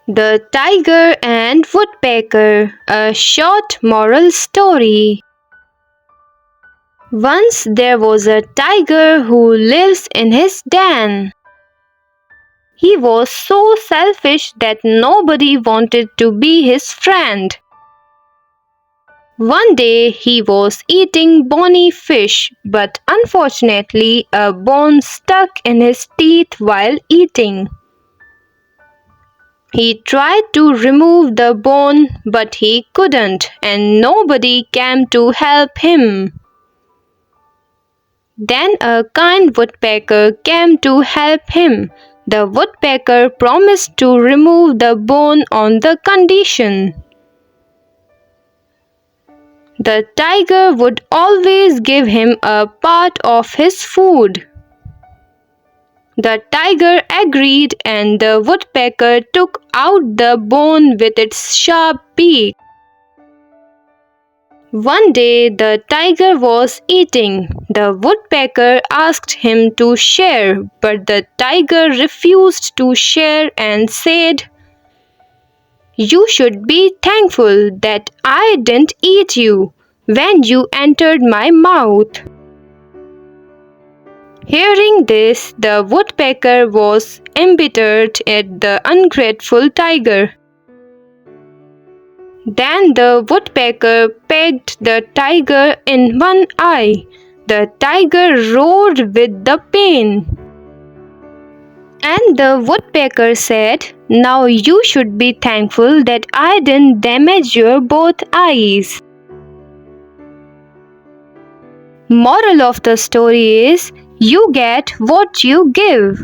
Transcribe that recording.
The Tiger and Woodpecker, a short moral story. Once there was a tiger who lives in his den. He was so selfish that nobody wanted to be his friend. One day he was eating bony fish, but unfortunately a bone stuck in his teeth while eating. He tried to remove the bone, but he couldn't, and nobody came to help him. Then a kind woodpecker came to help him. The woodpecker promised to remove the bone on the condition the tiger would always give him a part of his food. The tiger agreed, and the woodpecker took out the bone with its sharp beak. One day the tiger was eating. The woodpecker asked him to share, but the tiger refused to share and said, "You should be thankful that I didn't eat you when you entered my mouth." Hearing this, the woodpecker was embittered at the ungrateful tiger. Then the woodpecker pecked the tiger in one eye. The tiger roared with the pain. And the woodpecker said, "Now you should be thankful that I didn't damage your both eyes." Moral of the story is, you get what you give.